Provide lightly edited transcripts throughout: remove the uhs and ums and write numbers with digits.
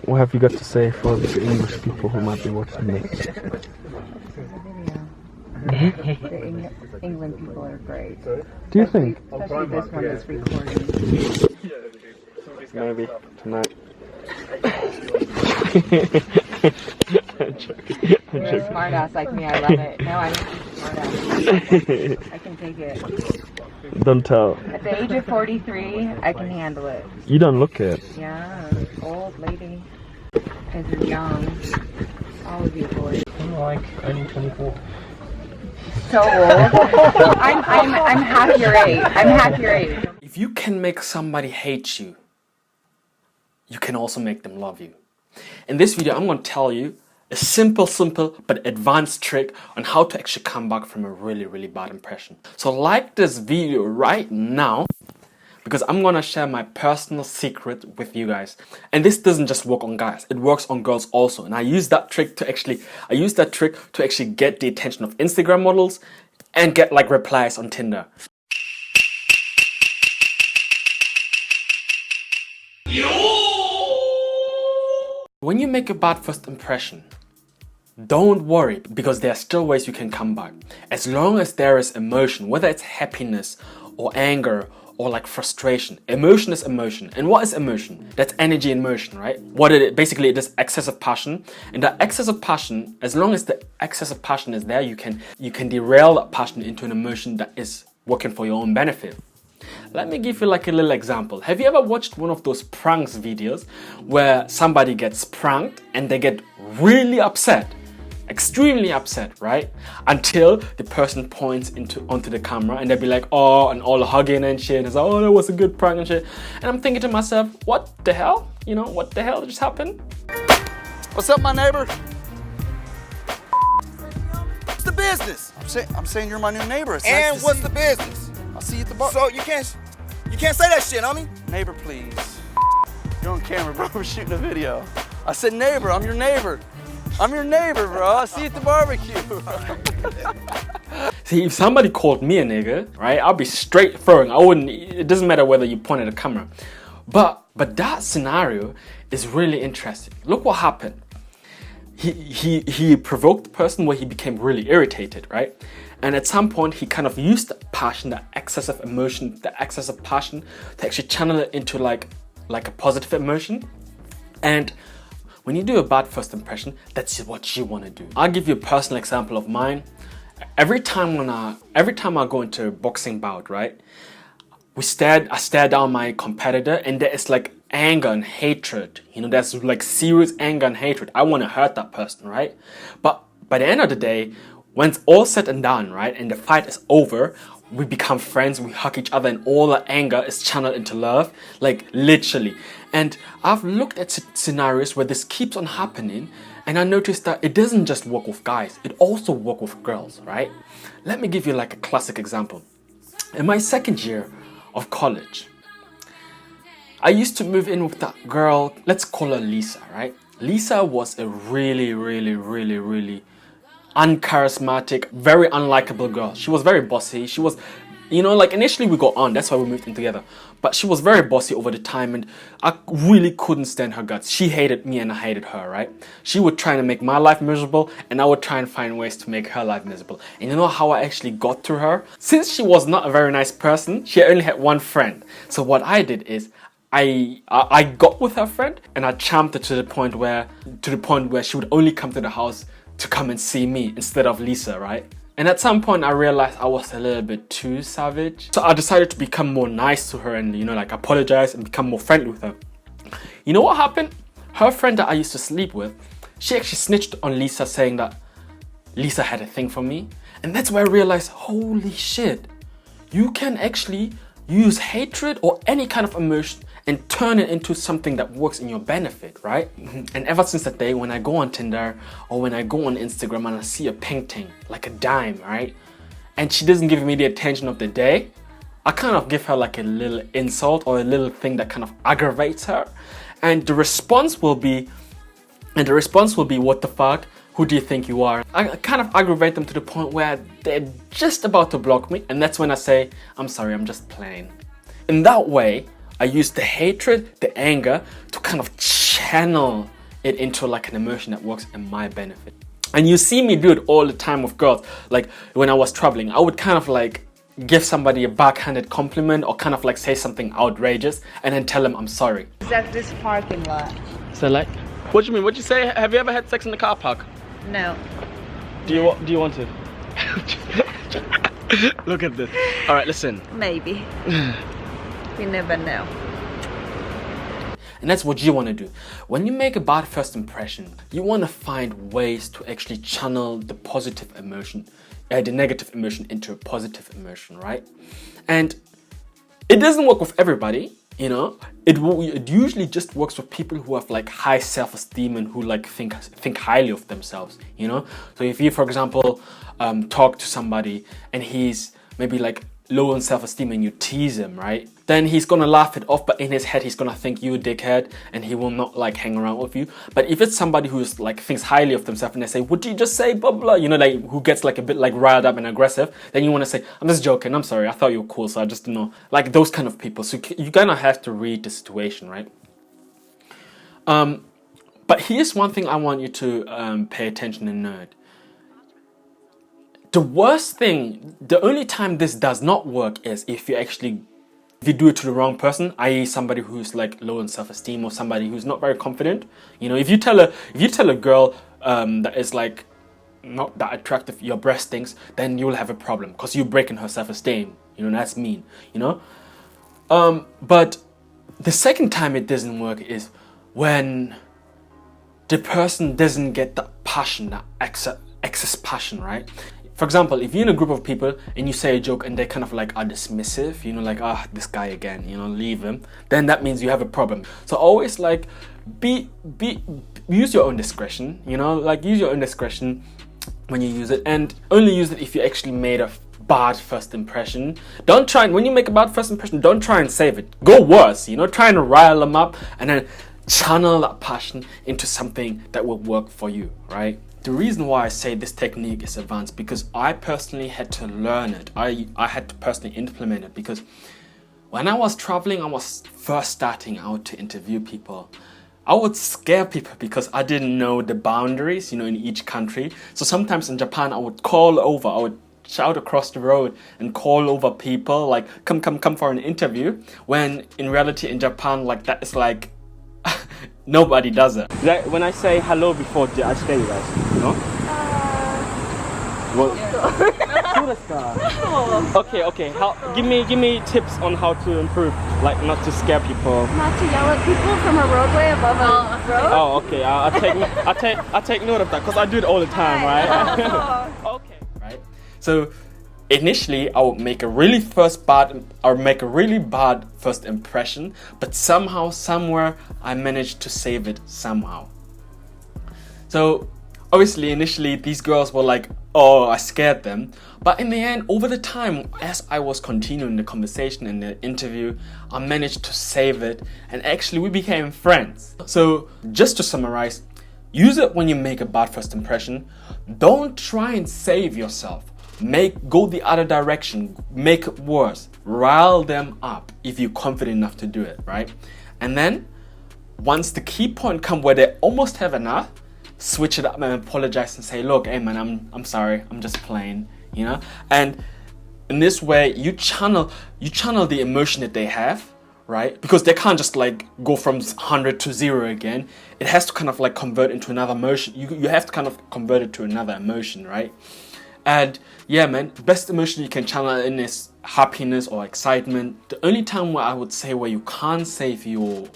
What have you got to say for the English people who might be watching this? The England people are great. Do you think? Especially this one that's recording. Maybe tonight. I'm joking. You're a smart ass like me, I love it. No, I'm a smart ass. I can take it. Don't tell. At the age of 43, I can handle it. You don't look it. Yeah, old lady. Because you're young. Always be a boy. I'm like only 24. So old. I'm half your age. I'm half your age. If you can make somebody hate you, you can also make them love you. In this video, I'm going to tell you a simple but advanced trick on how to actually come back from a really bad impression. So like this video right now, because I'm going to share my personal secret with you guys. And this doesn't just work on guys, it works on girls also. And I use that trick to actually get the attention of Instagram models and get like replies on Tinder. When you make a bad first impression, don't worry, because there are still ways you can come back. As long as there is emotion, whether it's happiness or anger or like frustration. Emotion is emotion. And what is emotion? That's energy in motion, right? Basically it is excessive passion. And that excessive passion, as long as the excessive passion is there, you can derail that passion into an emotion that is working for your own benefit. Let me give you like a little example. Have you ever watched one of those pranks videos where somebody gets pranked and they get really upset? Extremely upset, right? Until the person points onto the camera and they'll be like, oh, and all hugging and shit. It's like, oh, that was a good prank and shit. And I'm thinking to myself, what the hell? You know, what the hell just happened? What's up, my neighbor? What's the business? I'm saying you're my new neighbor. It's and nice what's the business? I'll see you at the bar. So you can't say that shit, homie. Neighbor, please. You're on camera, bro. We're shooting a video. I said neighbor. I'm your neighbor. I'm your neighbor, bro. I'll see you at the barbecue. See, if somebody called me a nigga, right, I'll be straight throwing. It doesn't matter whether you point at a camera. But that scenario is really interesting. Look what happened. He provoked the person where he became really irritated, right? And at some point, he kind of used that passion, that excessive emotion, that excessive passion to actually channel it into like a positive emotion. And when you do a bad first impression, that's what you want to do. I'll give you a personal example of mine. Every time I go into a boxing bout, right? I stare down my competitor and there is like anger and hatred. You know, there's like serious anger and hatred. I want to hurt that person, right? But by the end of the day, when it's all said and done, right, and the fight is over, we become friends, we hug each other, and all the anger is channeled into love, like literally. And I've looked at scenarios where this keeps on happening, and I noticed that it doesn't just work with guys, it also works with girls, right? Let me give you like a classic example. In my second year of college, I used to move in with that girl, let's call her Lisa, right? Lisa was a really uncharismatic, very unlikable girl. She was very bossy. She was, you know, like initially we got on, that's why we moved in together. But she was very bossy over the time and I really couldn't stand her guts. She hated me and I hated her, right? She would try to make my life miserable and I would try and find ways to make her life miserable. And you know how I actually got to her? Since she was not a very nice person, she only had one friend. So what I did is I got with her friend and I charmed her to the point where she would only come to the house to come and see me instead of Lisa, right? And at some point I realized I was a little bit too savage. So I decided to become more nice to her and, you know, like apologize and become more friendly with her. You know what happened? Her friend that I used to sleep with, she actually snitched on Lisa saying that Lisa had a thing for me. And that's where I realized, holy shit, you can actually use hatred or any kind of emotion and turn it into something that works in your benefit, right? And ever since that day, when I go on Tinder or when I go on Instagram and I see a painting, like a dime, right? And she doesn't give me the attention of the day, I kind of give her like a little insult or a little thing that kind of aggravates her. And the response will be, what the fuck? Who do you think you are? I kind of aggravate them to the point where they're just about to block me. And that's when I say, I'm sorry, I'm just playing. In that way, I use the hatred, the anger to kind of channel it into like an emotion that works in my benefit. And you see me do it all the time with girls. Like when I was traveling, I would kind of like give somebody a backhanded compliment or kind of like say something outrageous and then tell them I'm sorry. Is that this parking lot? So like, what do you mean? What'd you say? Have you ever had sex in the car park? No. Do you want to? Look at this. All right, listen. Maybe. We never know. And that's what you want to do. When you make a bad first impression, you want to find ways to actually channel the positive emotion, the negative emotion into a positive emotion, right? And it doesn't work with everybody, you know. It usually just works with people who have like high self-esteem and who like think highly of themselves, you know. So if you, for example, talk to somebody and he's maybe like low on self-esteem and you tease him, right? Then he's gonna laugh it off, but in his head he's gonna think you a dickhead and he will not like hang around with you. But if it's somebody who's like thinks highly of themselves and they say, what did you just say, blah blah, you know, like who gets like a bit like riled up and aggressive, then you want to say, I'm just joking, I'm sorry, I thought you were cool, so I just, you know, like those kind of people. So you kind of have to read the situation, right? But here's one thing I want you to pay attention and note. The worst thing, the only time this does not work is if you do it to the wrong person, i.e. somebody who's like low in self-esteem or somebody who's not very confident. You know, if you tell a girl that is like not that attractive, your breast stinks, then you'll have a problem because you're breaking her self-esteem. You know, that's mean, you know. But the second time it doesn't work is when the person doesn't get that passion, that excess passion, right? For example, if you're in a group of people and you say a joke and they kind of like are dismissive, you know, like, this guy again, you know, leave him, then that means you have a problem. So always like use your own discretion, you know, like use your own discretion when you use it, and only use it if you actually made a bad first impression. Don't try, when you make a bad first impression, don't try and save it. Go worse, you know, try and rile them up and then channel that passion into something that will work for you, right? The reason why I say this technique is advanced because I personally had to learn it. I had to personally implement it because when I was traveling, I was first starting out to interview people. I would scare people because I didn't know the boundaries, you know, in each country. So sometimes in Japan, I would shout across the road and call over people like, come for an interview. When in reality in Japan, like that is like, nobody does it. Like when I say hello before, I scare you guys, you know? Okay. Give me tips on how to improve, like not to scare people. Not to yell at people from a roadway above a road. Oh, okay. I take note of that because I do it all the time, right? Okay, right. So initially, I would make a really bad first impression, but somehow, somewhere, I managed to save it somehow. So obviously, initially, these girls were like, oh, I scared them. But in the end, over the time, as I was continuing the conversation and the interview, I managed to save it, and actually, we became friends. So just to summarize, use it when you make a bad first impression. Don't try and save yourself. Go the other direction, make it worse, rile them up if you're confident enough to do it, right? And then once the key point comes where they almost have enough, switch it up and apologize and say, look, hey man, I'm sorry, I'm just playing, you know? And in this way, you channel the emotion that they have, right? Because they can't just like go from 100 to 0 again. It has to kind of like convert into another emotion. You have to kind of convert it to another emotion, right? And yeah, man, the best emotion you can channel in is happiness or excitement. The only time where I would say where you can't save your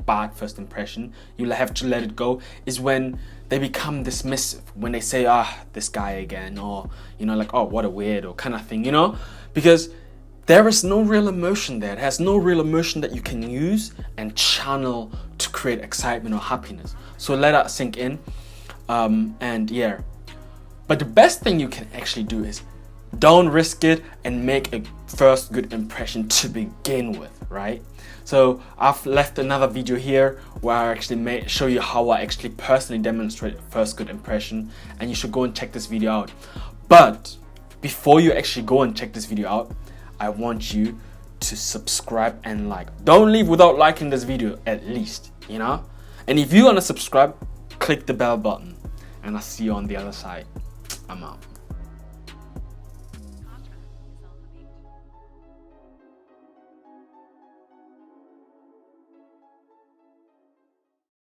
bad first impression, you'll have to let it go, is when they become dismissive, when they say, this guy again, or, you know, like, oh, what a weirdo kind of thing, you know? Because there is no real emotion there. It has no real emotion that you can use and channel to create excitement or happiness. So let that sink in. And yeah. But the best thing you can actually do is don't risk it and make a first good impression to begin with, right? So I've left another video here where I actually show you how I actually personally demonstrate first good impression, and you should go and check this video out. But before you actually go and check this video out, I want you to subscribe and like. Don't leave without liking this video at least. you know? And if you want to subscribe, click the bell button. And I'll see you on the other side. I'm out.